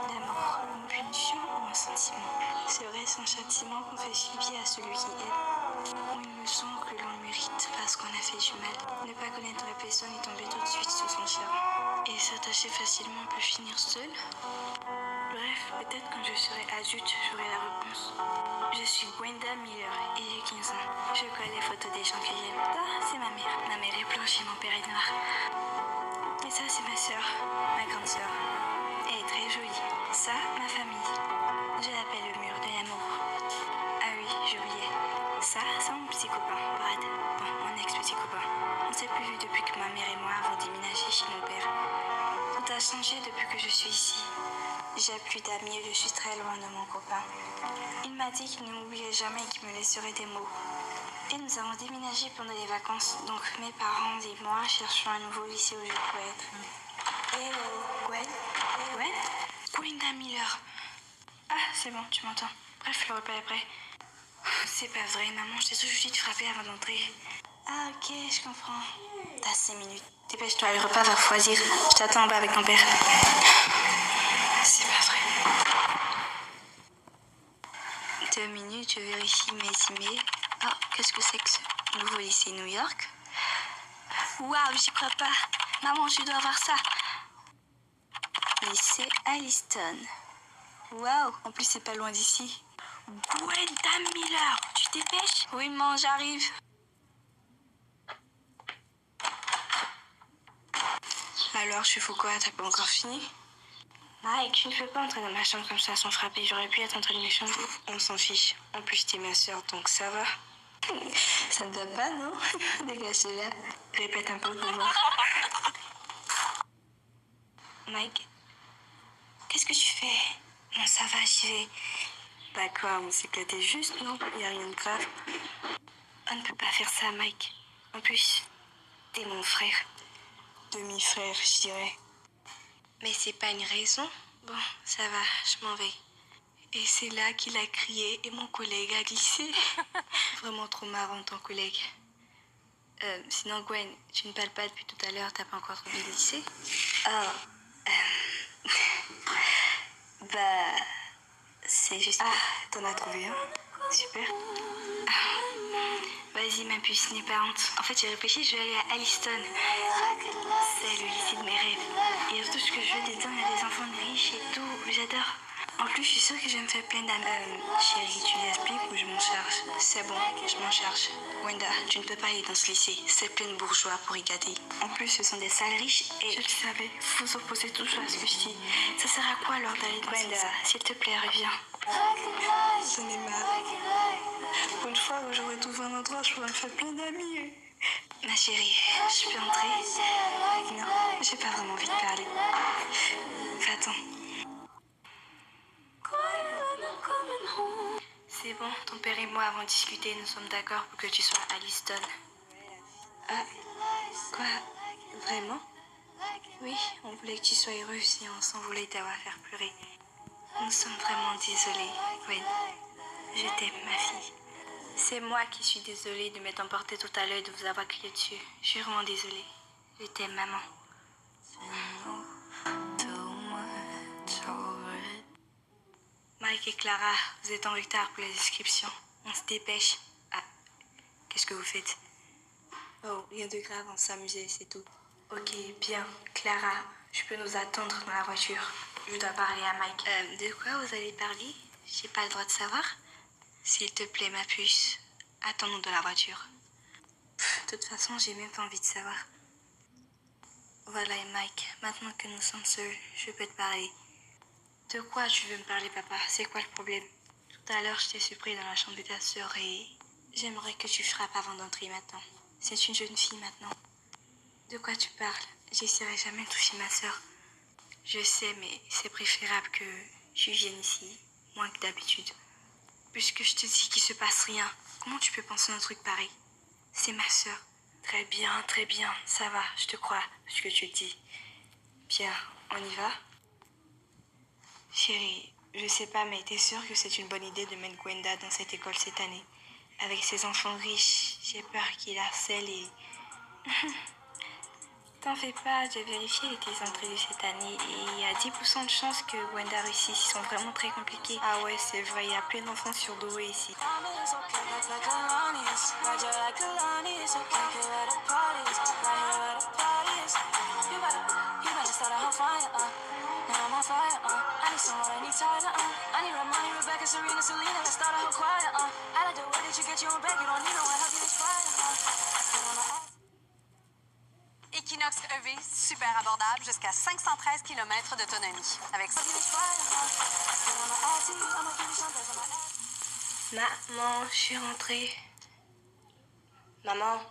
L'amour, une punition ou un sentiment? Serait-ce un châtiment qu'on fait subir à celui qui aime? Ou une leçon que l'on mérite parce qu'on a fait du mal? Ne pas connaître la personne et tomber tout de suite sous son charme. Et s'attacher facilement peut finir seul? Bref, peut-être quand je serai adulte, j'aurai la réponse. Je suis Gwenda Miller et j'ai 15 ans. Je colle les photos des gens que j'aime. Ça, c'est ma mère. Ma mère est blanche et mon père est noir. Et ça, c'est ma soeur, ma grande soeur. Elle est très jolie. Ça, ma famille. Je l'appelle le mur de l'amour. Ah oui, j'oubliais. Ça, c'est mon petit copain, Brad. Bon, mon ex-petit copain. On ne s'est plus vu depuis que ma mère et moi avons déménagé chez mon père. Tout a changé depuis que je suis ici. J'ai plus d'amis et je suis très loin de mon copain. Il m'a dit qu'il ne m'oublierait jamais et qu'il me laisserait des mots. Et nous avons déménagé pendant les vacances, donc mes parents et moi cherchons un nouveau lycée où je pourrais être. Hello, Gwen? Gwen? Gwenda Miller. Ah, c'est bon, tu m'entends. Bref, le repas est prêt. C'est pas vrai, maman, je t'ai toujours dit de frapper avant d'entrer. Ah, ok, je comprends. T'as 5 minutes. Dépêche-toi, le repas va refroidir. Je t'attends en bas avec ton père. C'est pas vrai. 2 minutes, je vérifie mes emails. Oh, qu'est-ce que c'est que ce nouveau lycée New York? Waouh, j'y crois pas. Maman, je dois voir ça. Lycée Alliston. Waouh, en plus c'est pas loin d'ici. Gwenda Miller, tu te dépêches? Oui, maman, j'arrive. Alors, je fais quoi? T'as pas encore fini? Mike, tu ne peux pas entrer dans ma chambre comme ça sans frapper. J'aurais pu être en train de m'échanger. On s'en fiche. En plus, t'es ma soeur, donc ça va. Ça ne va pas, non? Dégagez-la. Répète un peu pour voir. Mike, qu'est-ce que tu fais? Non, ça va, j'y vais. Bah quoi, on s'éclatait juste, non? Y a rien de grave. On ne peut pas faire ça, Mike. En plus, t'es mon frère. Demi-frère, je dirais. Mais c'est pas une raison. Bon, ça va, je m'en vais. Et c'est là qu'il a crié et mon collègue a glissé. Vraiment trop marrant, ton collègue. Sinon, Gwen, tu ne parles pas depuis tout à l'heure, t'as pas encore trouvé le lycée? Oh, bah, c'est juste... Ah, t'en as trouvé un? Super. Vas-y, ma puce, n'aie pas honte. En fait, j'ai réfléchi, je vais aller à Alliston. C'est le lycée de mes rêves. Et surtout, ce que je veux dedans, il y a des enfants riches et tout. J'adore. En plus, je suis sûre que je vais me faire plein d'amis. Chérie, tu l'expliques ou je m'en charge? C'est bon, je m'en charge. Wenda, tu ne peux pas aller dans ce lycée. C'est plein de bourgeois pour y garder. En plus, ce sont des salles riches et... Je le savais. Vous vous opposez toujours à ce que je dis. Ça sert à quoi alors d'aller dans Wenda, s'il te plaît, reviens. J'en ai marre. Pour une fois où j'aurais trouvé un endroit, je pourrais me faire plein d'amis. Ma chérie, je peux entrer? Non, j'ai pas vraiment envie de parler. Va-t'en. C'est bon, ton père et moi avons discuté, nous sommes d'accord pour que tu sois à Alliston. Ah, quoi? Vraiment? Oui, on voulait que tu sois heureuse et on s'en voulait t'avoir fait pleurer. Nous sommes vraiment désolés, Gwen. Je t'aime, ma fille. C'est moi qui suis désolée de m'être emportée tout à l'heure et de vous avoir crié dessus. Je suis vraiment désolée. Je t'aime, maman. Mike et Clara, vous êtes en retard pour les inscriptions. On se dépêche. Ah, qu'est-ce que vous faites? Oh, rien de grave, on s'amusait, c'est tout. Ok, bien. Clara, tu peux nous attendre dans la voiture. Je dois parler à Mike. De quoi vous allez parler? J'ai pas le droit de savoir. S'il te plaît, ma puce, attends-nous dans la voiture. De toute façon, j'ai même pas envie de savoir. Voilà, et Mike, maintenant que nous sommes seuls, je peux te parler. De quoi tu veux me parler, papa? C'est quoi le problème? Tout à l'heure, je t'ai surpris dans la chambre de ta sœur et... J'aimerais que tu frappes avant d'entrer maintenant. C'est une jeune fille maintenant. De quoi tu parles? J'essaierai jamais de toucher ma sœur. Je sais, mais c'est préférable que tu viennes ici, moins que d'habitude. Puisque je te dis qu'il se passe rien, comment tu peux penser à un truc pareil? C'est ma sœur. Très bien, ça va, je te crois, ce que tu dis. Bien, on y va? Chérie, je sais pas, mais t'es sûre que c'est une bonne idée de mettre Gwenda dans cette école cette année? Avec ses enfants riches, j'ai peur qu'il harcèle et... T'en fais pas, j'ai vérifié tes entrées de cette année et il y a 10% de chances que Gwenda réussisse. Ils sont vraiment très compliqués. Ah ouais, c'est vrai, il y a plein d'enfants surdoués ici. Equinox EV, super abordable, jusqu'à 513 km d'autonomie. Avec Maman, je suis rentrée. Maman.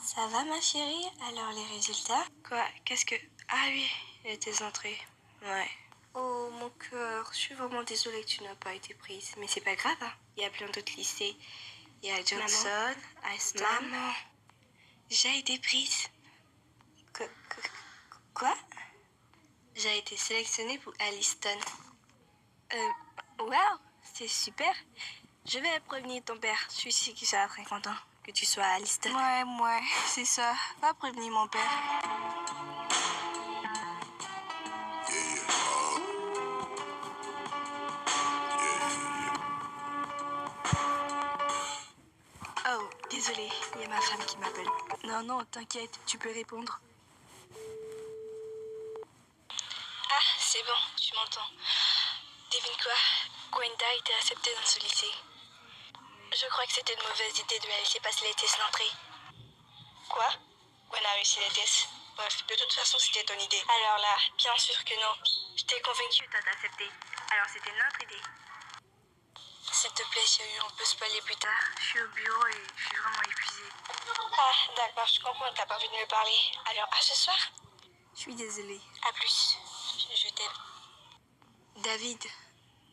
Ça va ma chérie? Alors les résultats? Quoi? Qu'est-ce que... Ah oui, tes entrées. Ouais. Oh mon cœur, je suis vraiment désolée que tu n'as pas été prise. Mais c'est pas grave, hein. Il y a plein d'autres lycées. Il y a Johnson, Aston. Maman, j'ai été prise. Quoi? J'ai été sélectionnée pour Alliston. Wow, c'est super. Je vais prévenir ton père. Je suis sûre qu'il sera très content que tu sois à Alliston. Ouais, c'est ça. Va prévenir mon père. Oh, désolée, il y a ma femme qui m'appelle. Non, t'inquiète, tu peux répondre. Ah, c'est bon, tu m'entends. Devine quoi? Gwenda a été acceptée dans ce lycée. Je crois que c'était une mauvaise idée de la laisser passer les tests d'entrée. Quoi? Gwenda a réussi les tests. Bref, de toute façon, c'était ton idée. Alors là, bien sûr que non. Je t'ai convaincue de t'accepter. Alors c'était notre idée. S'il te plaît, chérie, on peut se parler plus tard. Je suis au bureau et je suis vraiment épuisée. Ah, d'accord, je comprends que t'as pas envie de me parler. Alors, à ce soir? Je suis désolée. À plus. Je t'aime. David,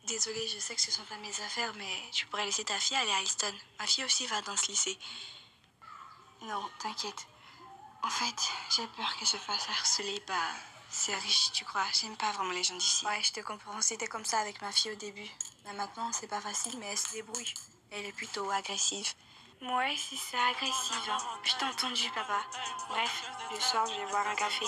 désolée, je sais que ce sont pas mes affaires, mais tu pourrais laisser ta fille aller à Alston. Ma fille aussi va dans ce lycée. Non, t'inquiète. En fait, j'ai peur qu'elle se fasse harceler par ces riches, tu crois. J'aime pas vraiment les gens d'ici. Ouais, je te comprends. C'était comme ça avec ma fille au début. Mais maintenant, c'est pas facile, mais elle se débrouille. Elle est plutôt agressive. Ouais, c'est ça, agressive. Hein. Je t'ai entendu, papa. Bref, le soir, je vais boire un café.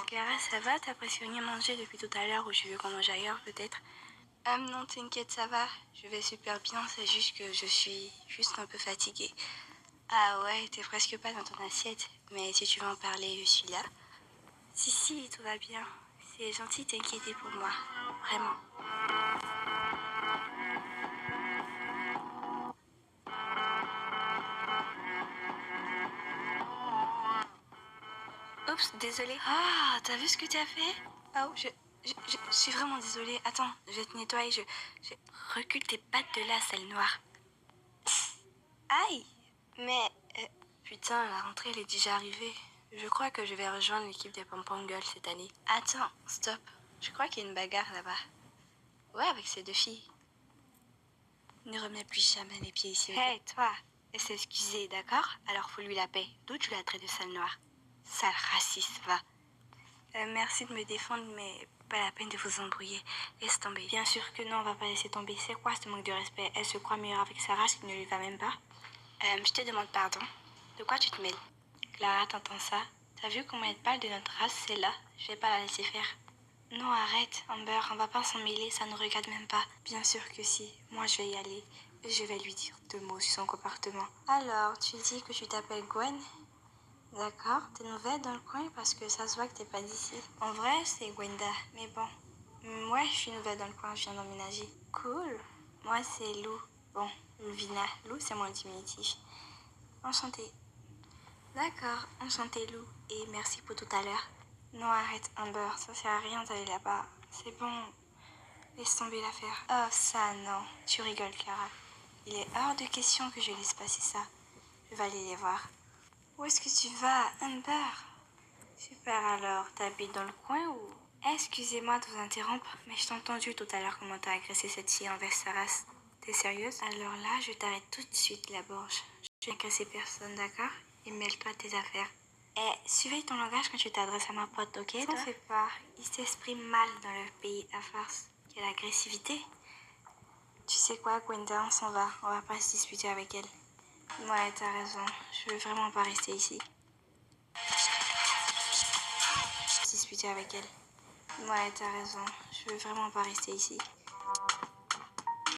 Clara, ça va? T'as presque rien mangé depuis tout à l'heure ou tu veux qu'on mange ailleurs, peut-être? Non, t'inquiète, ça va. Je vais super bien, c'est juste que je suis juste un peu fatiguée. Ah ouais, t'es presque pas dans ton assiette. Mais si tu veux en parler, je suis là. Si, tout va bien. C'est gentil de t'inquiéter pour moi. Vraiment. Oups, désolée. Ah, t'as vu ce que tu as fait? Oh, je suis vraiment désolée. Attends, je vais te nettoyer. Je recule tes pattes de là, celle noire. Aïe! Mais, putain, la rentrée, elle est déjà arrivée. Je crois que je vais rejoindre l'équipe des Pom-Pom Girls cette année. Attends, stop. Je crois qu'il y a une bagarre là-bas. Ouais, avec ces deux filles. Ne remets plus jamais les pieds ici. Hey, toi! Elle s'est excusée, d'accord? Alors faut lui la paix. D'où tu la traites de sale noire? Sale raciste, va. Merci de me défendre, mais pas la peine de vous embrouiller. Laisse tomber. Bien sûr que non, on va pas laisser tomber. C'est quoi ce manque de respect? Elle se croit meilleure avec sa race qui ne lui va même pas? Je te demande pardon. De quoi tu te mêles? Clara, t'entends ça? T'as vu comment elle parle de notre race, c'est là? Je vais pas la laisser faire. Non, arrête, Amber, on va pas s'en mêler, ça nous regarde même pas. Bien sûr que si, moi je vais y aller. Je vais lui dire 2 mots sur son comportement. Alors, tu dis que tu t'appelles Gwen? D'accord, t'es nouvelle dans le coin parce que ça se voit que t'es pas d'ici. En vrai, c'est Gwenda, mais bon. Ouais, je suis nouvelle dans le coin, je viens d'emménager. Cool. Moi, c'est Lou. Bon, Luvina. Lou, c'est mon diminutif. Enchantée. D'accord, enchantée Lou. Et merci pour tout à l'heure. Non, arrête, Amber, ça sert à rien d'aller là-bas. C'est bon. Laisse tomber l'affaire. Oh, ça, non. Tu rigoles, Clara. Il est hors de question que je laisse passer ça. Je vais aller les voir. Où est-ce que tu vas, Amber? Super alors, t'habites dans le coin ou... Excusez-moi de vous interrompre, mais je t'ai entendu tout à l'heure comment t'as agressé cette fille envers sa race. T'es sérieuse? Alors là, je t'arrête tout de suite, la Borge. Je vais agresser personne, d'accord? Et mêle-toi de tes affaires. Eh, surveille ton langage quand tu t'adresses à ma pote, ok? T'en fais pas. Ils s'expriment mal dans leur pays à farce. Quelle agressivité. Tu sais quoi, Gwenda, on s'en va. On va pas se disputer avec elle. Ouais, t'as raison. Je veux vraiment pas rester ici. Disputer avec elle. Ouais, t'as raison. Je veux vraiment pas rester ici.